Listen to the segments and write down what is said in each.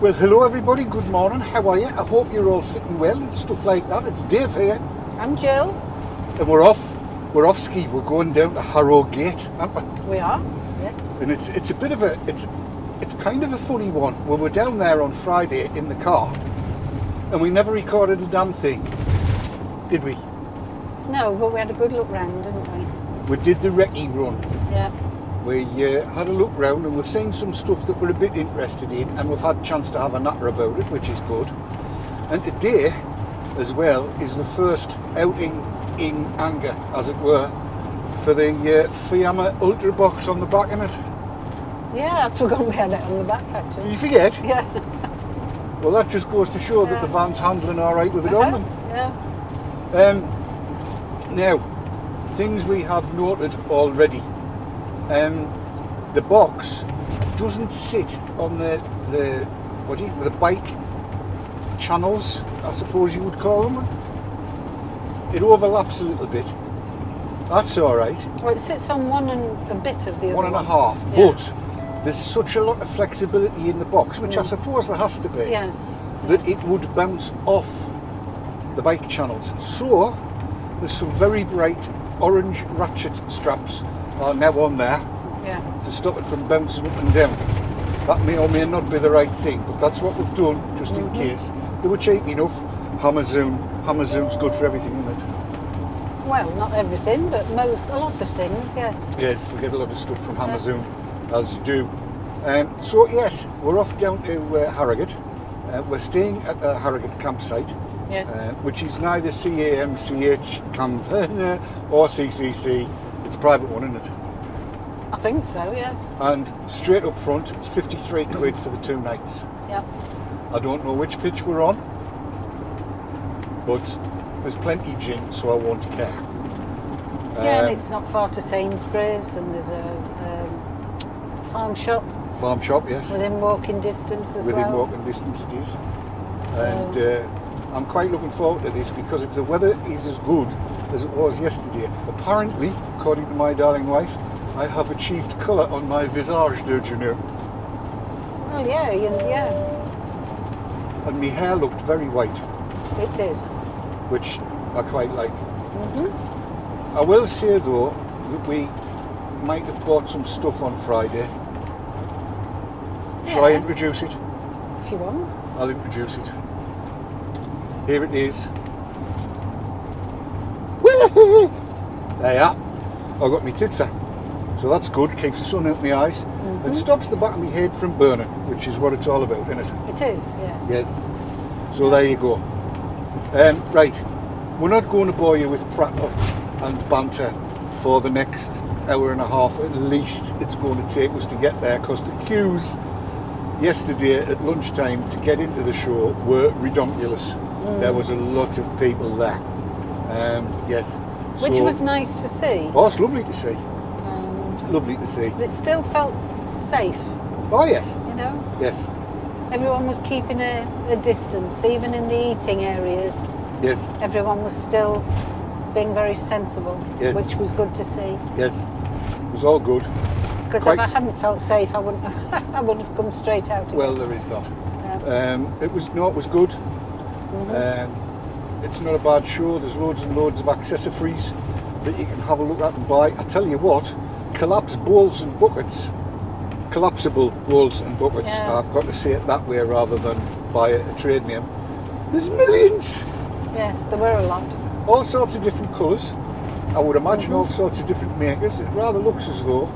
Well, hello everybody, good morning, how are you? I hope you're all fitting well and stuff like that. It's Dave here. I'm Jill. And we're off ski. We're going down to Harrogate, aren't we? We are, yes. And it's a bit of it's kind of a funny one. We were down there on Friday in the car and we never recorded a damn thing, did we? No, but we had a good look round, didn't we? We did the recce run. Yeah. We had a look round and we've seen some stuff that we're a bit interested in, and we've had a chance to have a natter about it, which is good. And today, as well, is the first outing in anger, as it were, for the Fiamma Ultra box on the back of it. Yeah, I'd forgotten we had it on the back, Did actually. you forget? Yeah. Well, that just goes to show that the van's handling all right with it on them. Yeah. Now, things we have noted already. The box doesn't sit on the bike channels, I suppose you would call them. It overlaps a little bit. That's all right. Well, it sits on one and a bit of the other One and a half. Yeah. But there's such a lot of flexibility in the box, which I suppose there has to be, Yeah. that it would bounce off the bike channels. So there's some very bright orange ratchet straps are now on there Yeah. to stop it from bouncing up and down. That may or may not be the right thing, but that's what we've done just in case. They were cheap enough. Hammerzoom's good for everything, isn't it? Well, not everything, but a lot of things, yes. Yes, we get a lot of stuff from Hammerzoom, as you do. So yes, we're off down to Harrogate. We're staying at the Harrogate campsite, Yes. which is neither CAMCH Campervan or CCC. It's a private one, isn't it? I think so, yes. And straight up front, it's 53 quid for the 2 nights. Yeah. I don't know which pitch we're on, but there's plenty gin, so I won't care. Yeah, and it's not far to Sainsbury's, and there's a farm shop Farm shop, yes. within walking distance as well. Within walking distance it is. And I'm quite looking forward to this, because if the weather is as good as it was yesterday, apparently, according to my darling wife, I have achieved colour on my visage, don't you know? Well, yeah, yeah, And my hair looked very white, it did. which I quite like. I will say though that we might have bought some stuff on Friday. Shall I Yeah. introduce it? If you want. I'll introduce it. Here it is. There you are. I got my titfer. So that's good, keeps the sun out my eyes. And stops the back of my head from burning, which is what it's all about, isn't it? It is, yes. Yes. So there you go. Right, we're not going to bore you with prattle and banter for the next hour and a half at least it's going to take us to get there, because the queues yesterday at lunchtime to get into the show were redonkulous. There was a lot of people there. Yes. Which So- was nice to see. Oh, it's lovely to see. Lovely to see. But it still felt safe, Oh yes, you know? yes, Everyone was keeping a distance, even in the eating areas. yes, Everyone was still being very sensible, Yes. which was good to see. yes. It was all good. Because Quite- if I hadn't felt safe, I wouldn't I would have come straight out again. Well, there is that. Yeah. It was good. It's not a bad show. There's loads and loads of accessories that you can have a look at and buy. I tell you what, collapsible bowls and buckets. Yeah. I've got to say it that way rather than buy a trade name. There's millions. Yes, there were a lot. All sorts of different colours. I would imagine all sorts of different makers. It rather looks as though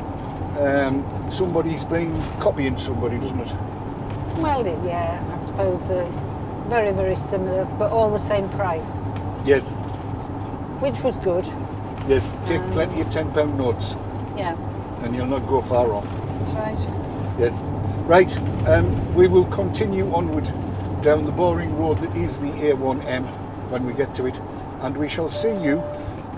somebody's been copying somebody, doesn't it? Well, yeah, I suppose they're very, very similar, but all the same price, Yes, which was good. yes. Take plenty of £10 notes Yeah, and you'll not go far wrong. that's right. Yes. Right, we will continue onward down the boring road that is the A1M when we get to it, and we shall see you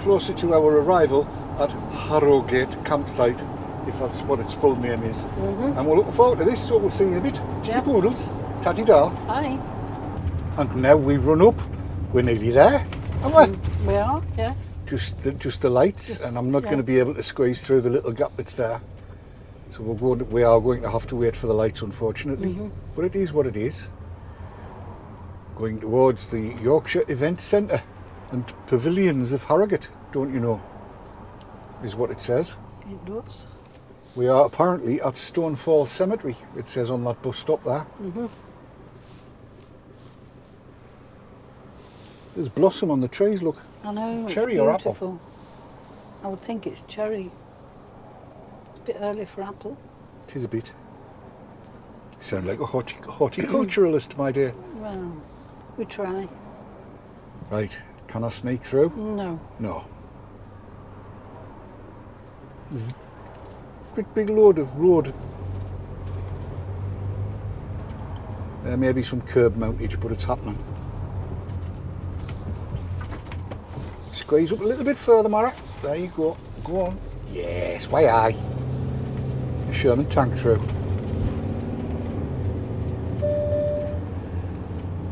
closer to our arrival at Harrogate campsite, if that's what its full name is. And we're looking forward to this, so we'll see you in a bit. Yeah. Poodles, tatty-da. Hi. And now we've run up, we're nearly there, aren't we? We are, yes. Just the lights, and I'm not going to be able to squeeze through the little gap that's there. So we are going to have to wait for the lights, unfortunately. But it is what it is. Going towards the Yorkshire Event Centre and Pavilions of Harrogate, don't you know, is what it says. It does. We are apparently at Stonefall Cemetery, it says on that bus stop there. There's blossom on the trees, look. I know, Cherry it's or beautiful. apple? I would think it's cherry. It's a bit early for apple. It is a bit. You sound like a horticulturalist, my dear. Well, we try. Right, can I sneak through? No. No. There's a great big load of road. There may be some curb mountage, but it's happening. Squeeze up a little bit further, Mara. There you go. Go on. Yes, why aye. A Sherman tank through.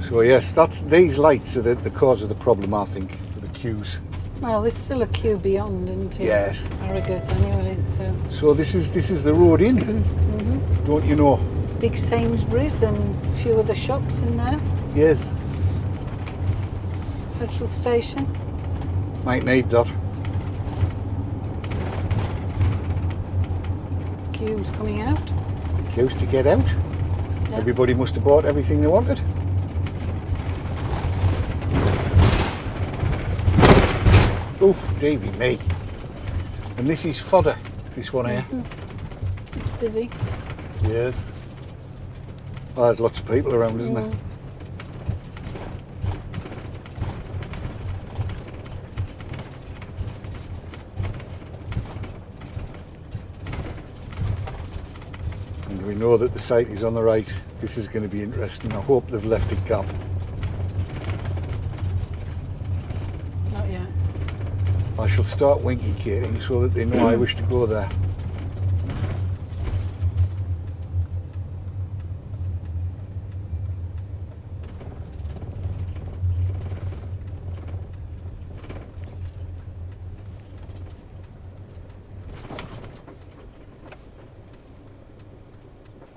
So yes, these lights are the cause of the problem, I think, with the queues. Well, there's still a queue beyond into Yes. Harrogate anyway, so. So this is the road in, don't you know? Big Sainsbury's and a few other shops in there. Yes. Petrol station. Might need that. Queues coming out. Queues to get out. Yeah. Everybody must have bought everything they wanted. Oof, Davy me. And this is fodder, this one here. It's busy. Yes. Well, there's lots of people around, isn't there? And we know that the site is on the right. This is going to be interesting. I hope they've left a gap. Not yet. I shall start winkicating so that they know I wish to go there.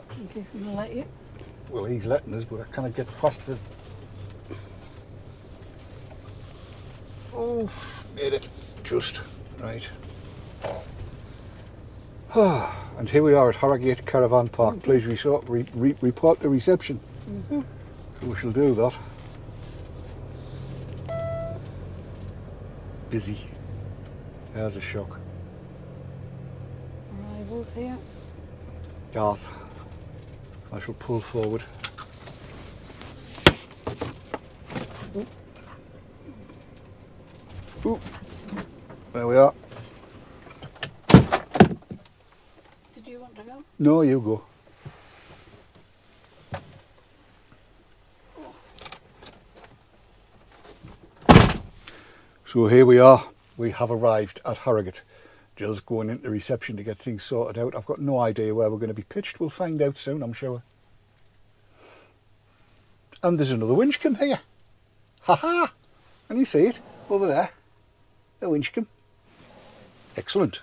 Think he's going to let you? Well, he's letting us, but I cannot get past the... Oof, made it. Just. Right. And here we are at Harrogate Caravan Park. Please report to reception. So we shall do that. Busy. There's a shock. Arrivals here. Garth. I shall pull forward. Ooh. There we are. Did you want to go? No, you go. So here we are. We have arrived at Harrogate. Jill's going into reception to get things sorted out. I've got no idea where we're going to be pitched. We'll find out soon, I'm sure. And there's another winchcombe here. Ha ha! Can you see it? Over there. A winchcombe. Excellent.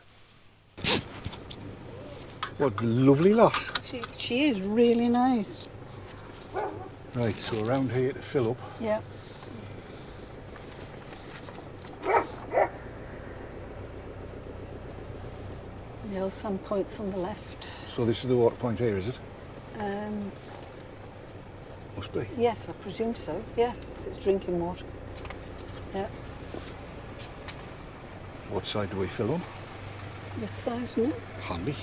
What a lovely lass. She is really nice. Right, so around here to fill up. Yeah. The old sand point's on the left. So this is the water point here, is it? Must be. Yes, I presume so. Yeah, 'cause it's drinking water. Yeah, What side do we fill on? this side, isn't it? Handy.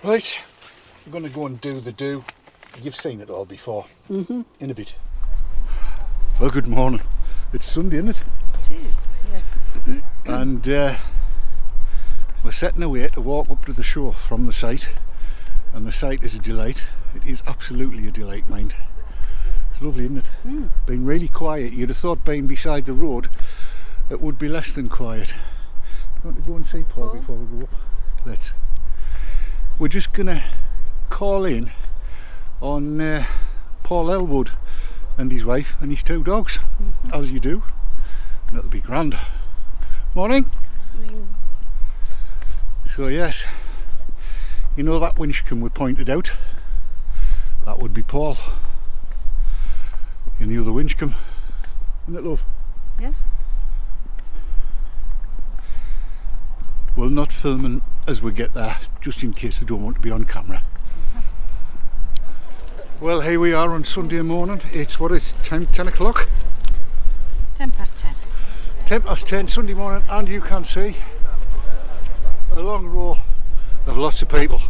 Right, we're going to go and do the do. You've seen it all before. In a bit. Well, good morning. It's Sunday, isn't it? It is, yes. And we're setting away to walk up to the shore from the site. And the site is a delight. It is absolutely a delight, mind. It's lovely, isn't it? Been really quiet. You'd have thought being beside the road it would be less than quiet. You want to go and see Paul before we go up? Let's. We're just going to call in on Paul Elwood and his wife and his 2 dogs, as you do, and it'll be grand. Morning. Morning. So yes, you know that winchcombe we pointed out, that would be Paul in the other winchcombe, isn't it, love? Yes. We'll not film as we get there, just in case they don't want to be on camera. Well, here we are on Sunday morning. It's, what is time, 10 o'clock? 10 past 10. 10 past 10 Sunday morning, and you can see a long row of lots of people.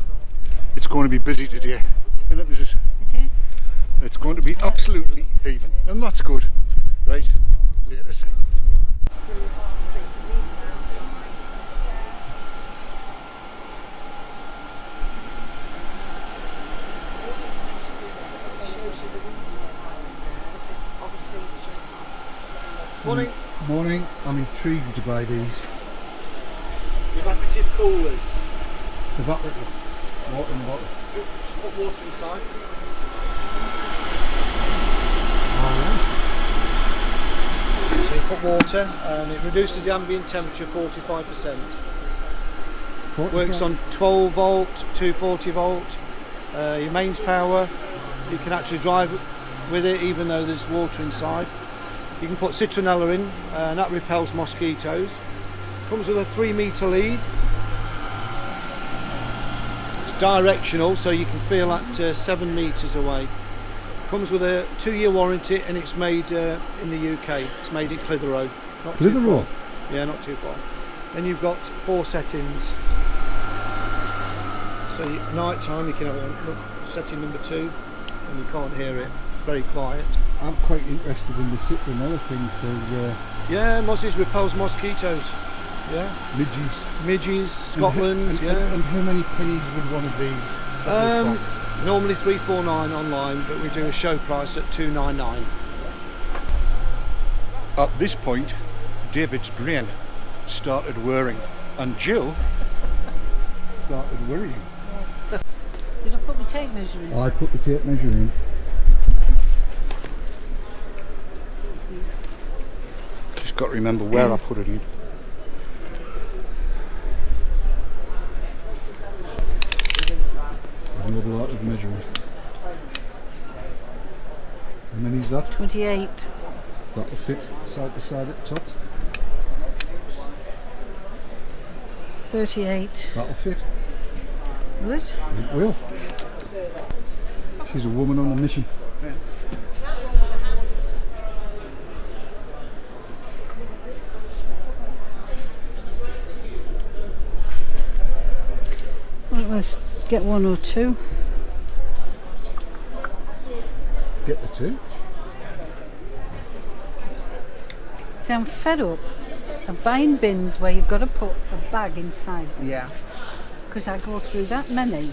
It's going to be busy today, isn't it, Mrs? It is. It's going to be absolutely heaving, and that's good. Right, later. Morning. Morning, I'm intrigued by these. Evaporative coolers. Evaporative water in the bottles. Just put water inside. So you put water and it reduces the ambient temperature 45%. Works on 12 volt, 240 volt. Your mains power. You can actually drive with it even though there's water inside. You can put citronella in and that repels mosquitoes. Comes with a 3-metre lead. It's directional so you can feel at 7 metres away. Comes with a 2-year warranty and it's made in the UK. It's made in Clitheroe. Not too Clitheroe? far. Yeah, not too far. Then you've got 4 settings. So at night time you can have a setting number 2 and you can't hear it. It's very quiet. I'm quite interested in the citronella thing for Yeah, mosses repels mosquitoes. Yeah. Midges, Scotland. and, yeah. And how many pennies would one of these sell for? Normally $349 online, but we do a show price at $299. At this point, David's brain started whirring, and Jill started worrying. Did I put my tape measure in? I put the tape measure in. Just got to remember where I put it in. Another lot of measuring. And then is that? 28. That'll fit side to side at the top. 38. That'll fit. Will it? It will. She's a woman on a mission. Well, let's get 1 or 2. Get the 2. See, I'm fed up of buying bins where you've got to put a bag inside them. Yeah. Because I go through that many.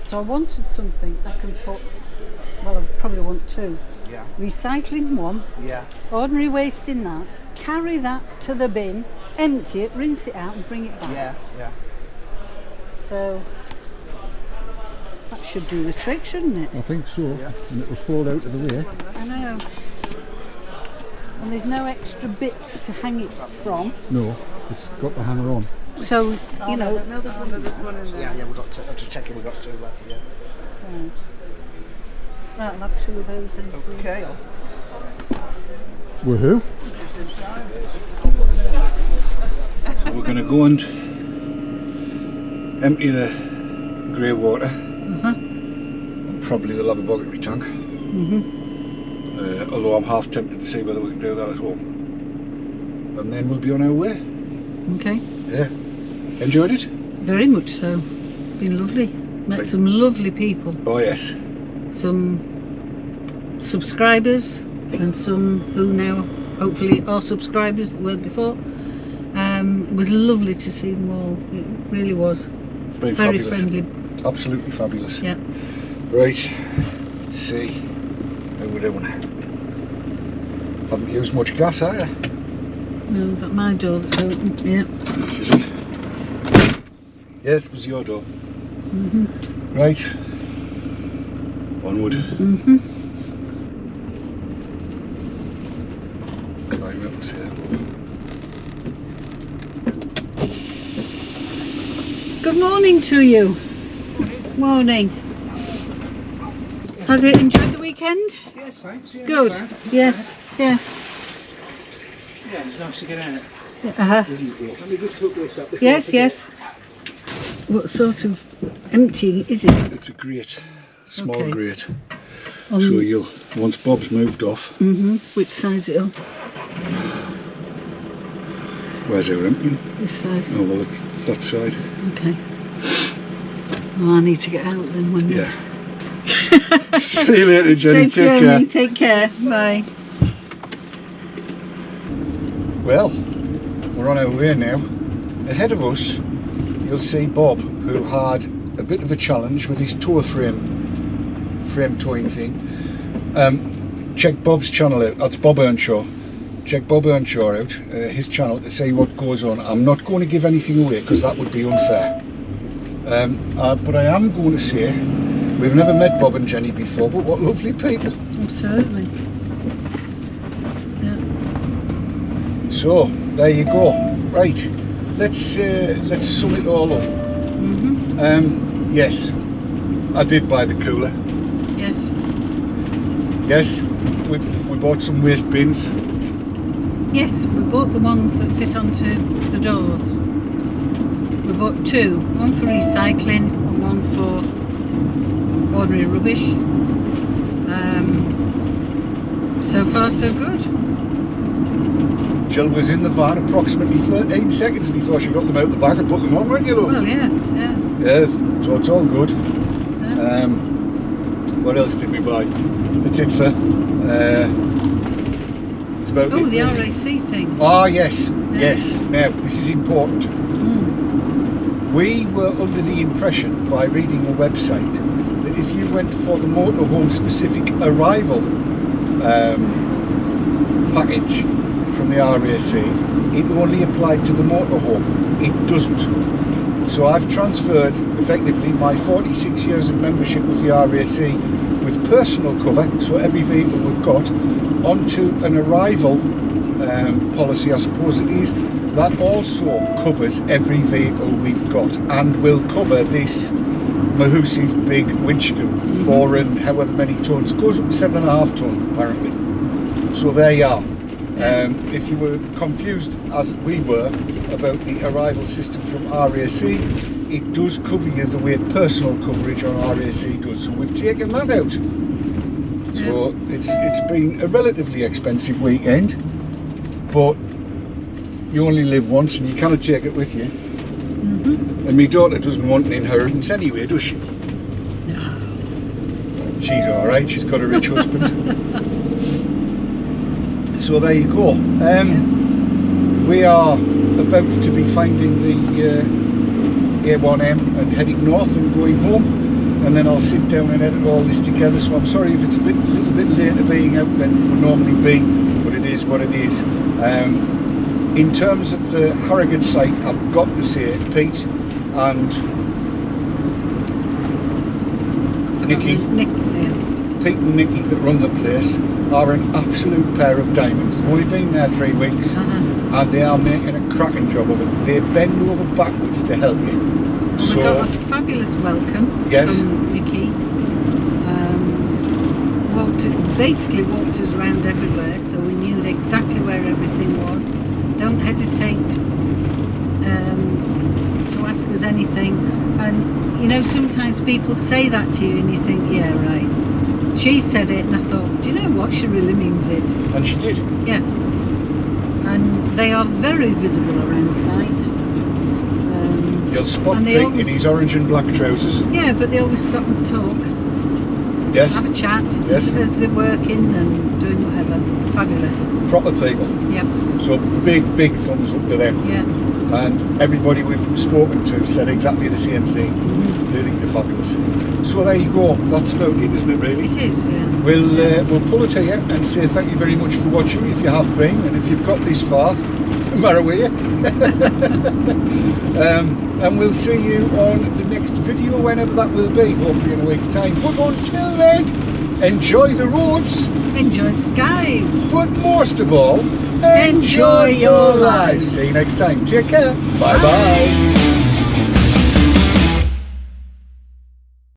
So I wanted something I can put, well, I probably want 2. Yeah. Recycling 1, Yeah. ordinary waste in that, carry that to the bin, empty it, rinse it out and bring it back. Yeah. Yeah. So that should do the trick, shouldn't it? I think so. Yeah. And it'll fold out of the way. I know. And there's no extra bits to hang it from. No, it's got the hanger on. So, you know. No, there's one in there. Yeah, we've got 2. I'm just checking we've got 2 left, yeah. Right, I'll have 2 of those then. please. Okay. Woohoo! So we're going to go and empty the grey water. And probably they'll have a bucketry tank. Although I'm half tempted to see whether we can do that at home. And then we'll be on our way. Okay. Yeah. Enjoyed it? Very much so. Been lovely. Met some lovely people. Oh yes. Some subscribers and some who now hopefully are subscribers that weren't before. It was lovely to see them all. It really was. It's been Very fabulous. friendly. Absolutely fabulous. Yeah. Right. Let's see how we're doing. Haven't used much gas, have you? No, is that my door that's open? Yeah. Is it? Yeah, it was your door. Right. Onward. house here. Good morning to you. Morning. Have you enjoyed the weekend? Yes, thanks. Yeah, Good. not bad. Yes. Yes. Yeah, it's nice to get out. Uh-huh. Let me just hook this up. Yes, yes. What sort of empty is it? It's a grate, small Okay. grate. On, So you'll, once Bob's moved off, which side's it on? where's our empty? This side. Oh well, it's that side. Okay. Oh, I need to get out then when Yeah. See you later, Jenny. Safe Take journey. care. Take care. Bye. Well, we're on our way now. Ahead of us, you'll see Bob, who had a bit of a challenge with his tow frame towing thing. Check Bob's channel out. That's Bob Earnshaw. Check Bob Earnshaw out, his channel, to see what goes on. I'm not going to give anything away because that would be unfair. But I am going to say, we've never met Bob and Jenny before, but what lovely people. Absolutely. Yeah. So there you go. Right, let's sum it all up. Yes, I did buy the cooler. Yes. Yes, we bought some waste bins. Yes, we bought the ones that fit onto the doors. We bought two, one for recycling and one for ordinary rubbish. So far so good. Jill was in the van approximately 13 seconds before she got them out the back and put them on, weren't you, love? Well, yeah, yeah. Yes, so it's all good. Yeah. What else did we buy? The Tidfer. It's about Oh, it. the RAC thing. Ah, yes, yes. Now, this is important. We were under the impression, by reading the website, that if you went for the motorhome specific arrival package from the RAC, it only applied to the motorhome. It doesn't. So I've transferred effectively my 46 years of membership with the RAC with personal cover, so every vehicle we've got, onto an arrival policy, I suppose it is, that also covers every vehicle we've got and will cover this massive big windscreen, 4 and however many tons, goes up to 7.5 ton apparently. So there you are. If you were confused, as we were, about the arrival system from RAC, it does cover you the way personal coverage on RAC does. So we've taken that out. So it's been a relatively expensive weekend, but you only live once and you cannot take it with you. And my daughter doesn't want an inheritance anyway, does she? No. She's alright, she's got a rich husband. So there you go. We are about to be finding the A1M and heading north and going home, and then I'll sit down and edit all this together. So I'm sorry if it's a little bit later being out than it would normally be, but it is what it is. In terms of the Harrogate site, I've got to say, Pete and Nikki, Pete and Nikki that run the place are an absolute pair of diamonds. They've only been there 3 weeks and they are making a cracking job of it. They bend over backwards to help you. Well, So we got a fabulous welcome Yes. from Nikki. Basically walked us around everywhere, so we knew exactly where everything was. Don't hesitate to ask us anything. And you know, sometimes people say that to you and you think, yeah, right. She said it and I thought, do you know what, she really means it. And she did. Yeah. And they are very visible around site. You'll spot and they Pete always- in his orange and black trousers. Yeah, but they always stop and talk. Yes, Have a chat Yes. as they're working and doing whatever. Fabulous. proper people. Yep. So big thumbs up to them. Yeah. And everybody we've spoken to said exactly the same thing. They think they're fabulous. So there you go. That's about it, isn't it, really? It is, yeah. We'll pull it here and say thank you very much for watching, if you have been, and if you've got this far, no matter where. And we'll see you on the next video, whenever that will be, hopefully in a week's time. But until then, enjoy the roads, Enjoy the skies. but most of all, Enjoy your lives. See you next time. Take care. Bye bye.